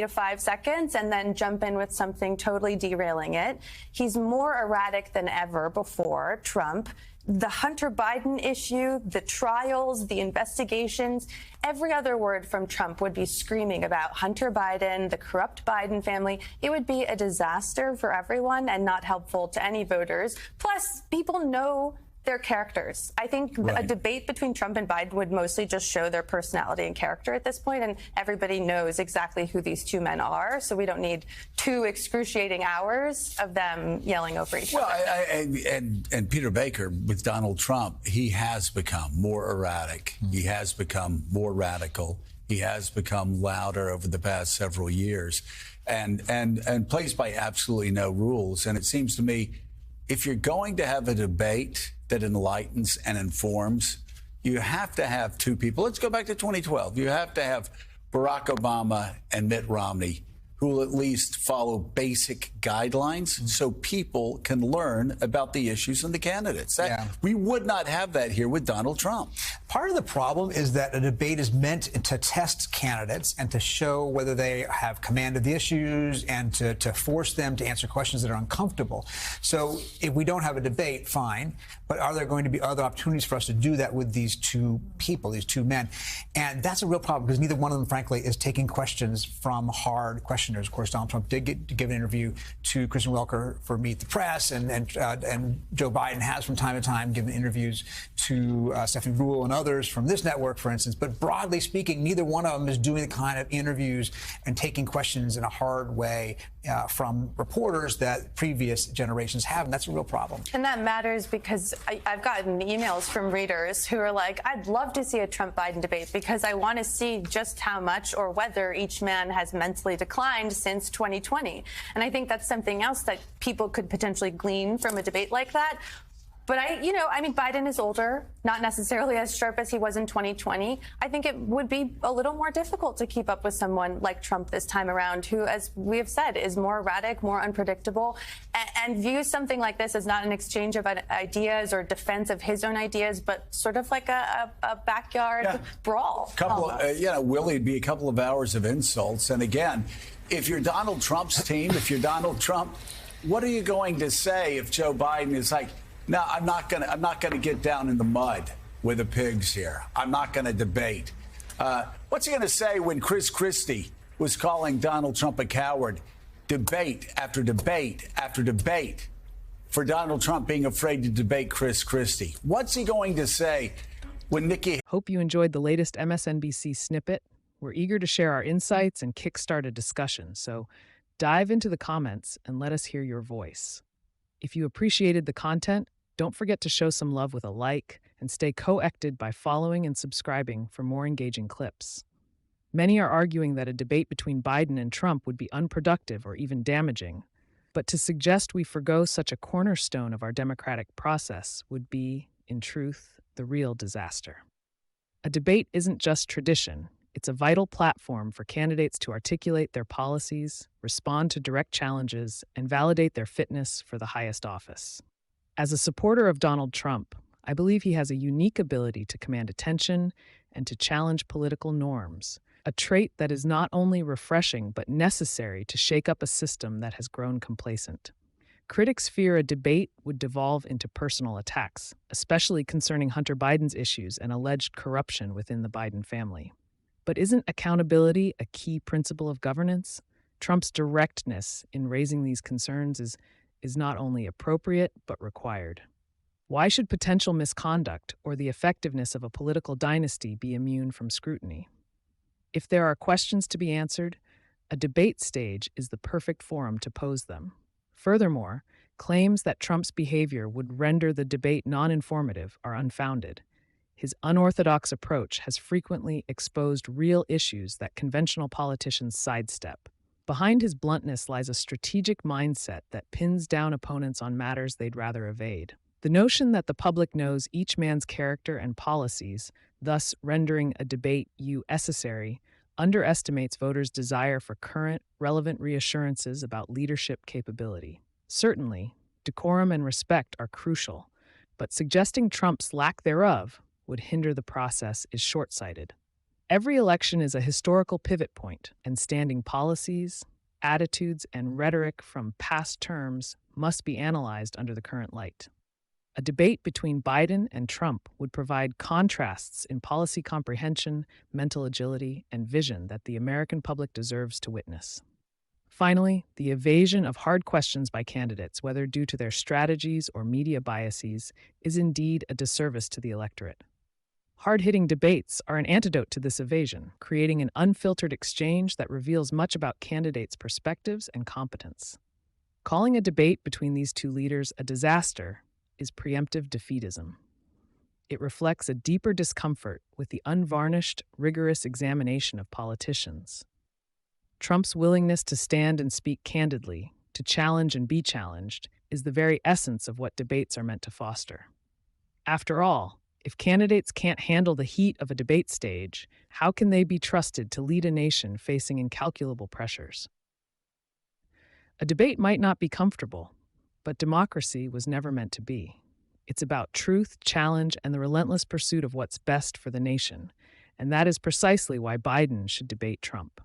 to 5 seconds and then jump in with something totally derailing it. He's more erratic than ever before, Trump. The Hunter Biden issue, the trials, the investigations, every other word from Trump would be screaming about Hunter Biden, the corrupt Biden family. It would be a disaster for everyone and not helpful to any voters. Plus, people know their characters. I think a debate between Trump and Biden would mostly just show their personality and character at this point, and everybody knows exactly who these two men are, so we don't need 2 excruciating hours of them yelling over each other. And Peter Baker, with Donald Trump, he has become more erratic. He has become more radical. He has become louder over the past several years and plays by absolutely no rules. And it seems to me, if you're going to have a debate that enlightens and informs, you have to have 2 people. Let's go back to 2012. You have to have Barack Obama and Mitt Romney, who will at least follow basic guidelines so people can learn about the issues and the candidates. We would not have that here with Donald Trump. Part of the problem is that a debate is meant to test candidates and to show whether they have command of the issues and to force them to answer questions that are uncomfortable. So if we don't have a debate, fine. But are there going to be other opportunities for us to do that with these 2 people, these 2 men? And that's a real problem because neither one of them, frankly, is taking questions from hard questioners. Of course, Donald Trump did give an interview to Kristen Welker for Meet the Press, and Joe Biden has from time to time given interviews to Stephanie Ruhle and others from this network, for instance. But broadly speaking, neither one of them is doing the kind of interviews and taking questions in a hard way from reporters that previous generations have, and that's a real problem. And that matters because I've gotten emails from readers who are like, I'd love to see a Trump-Biden debate because I want to see just how much or whether each man has mentally declined since 2020. And I think that's something else that people could potentially glean from a debate like that. But Biden is older, not necessarily as sharp as he was in 2020. I think it would be a little more difficult to keep up with someone like Trump this time around, who, as we have said, is more erratic, more unpredictable, and views something like this as not an exchange of ideas or defense of his own ideas, but sort of like a backyard brawl. Willie, it'd be a couple of hours of insults. And again, if you're Donald Trump's team, if you're Donald Trump, what are you going to say if Joe Biden is like, no, I'm not gonna get down in the mud with the pigs here. I'm not gonna debate. What's he gonna say when Chris Christie was calling Donald Trump a coward? Debate after debate after debate for Donald Trump being afraid to debate Chris Christie. What's he going to say when Nikki? Hope you enjoyed the latest MSNBC snippet. We're eager to share our insights and kickstart a discussion. So dive into the comments and let us hear your voice. If you appreciated the content, don't forget to show some love with a like and stay coacted by following and subscribing for more engaging clips. Many are arguing that a debate between Biden and Trump would be unproductive or even damaging, but to suggest we forgo such a cornerstone of our democratic process would be, in truth, the real disaster. A debate isn't just tradition. It's a vital platform for candidates to articulate their policies, respond to direct challenges, and validate their fitness for the highest office. As a supporter of Donald Trump, I believe he has a unique ability to command attention and to challenge political norms, a trait that is not only refreshing but necessary to shake up a system that has grown complacent. Critics fear a debate would devolve into personal attacks, especially concerning Hunter Biden's issues and alleged corruption within the Biden family. But isn't accountability a key principle of governance? Trump's directness in raising these concerns is not only appropriate, but required. Why should potential misconduct or the effectiveness of a political dynasty be immune from scrutiny? If there are questions to be answered, a debate stage is the perfect forum to pose them. Furthermore, claims that Trump's behavior would render the debate non-informative are unfounded. His unorthodox approach has frequently exposed real issues that conventional politicians sidestep. Behind his bluntness lies a strategic mindset that pins down opponents on matters they'd rather evade. The notion that the public knows each man's character and policies, thus rendering a debate necessary, underestimates voters' desire for current, relevant reassurances about leadership capability. Certainly, decorum and respect are crucial, but suggesting Trump's lack thereof would hinder the process is short-sighted. Every election is a historical pivot point, and standing policies, attitudes, and rhetoric from past terms must be analyzed under the current light. A debate between Biden and Trump would provide contrasts in policy comprehension, mental agility, and vision that the American public deserves to witness. Finally, the evasion of hard questions by candidates, whether due to their strategies or media biases, is indeed a disservice to the electorate. Hard-hitting debates are an antidote to this evasion, creating an unfiltered exchange that reveals much about candidates' perspectives and competence. Calling a debate between these two leaders a disaster is preemptive defeatism. It reflects a deeper discomfort with the unvarnished, rigorous examination of politicians. Trump's willingness to stand and speak candidly, to challenge and be challenged, is the very essence of what debates are meant to foster. After all, if candidates can't handle the heat of a debate stage, how can they be trusted to lead a nation facing incalculable pressures? A debate might not be comfortable, but democracy was never meant to be. It's about truth, challenge, and the relentless pursuit of what's best for the nation, and that is precisely why Biden should debate Trump.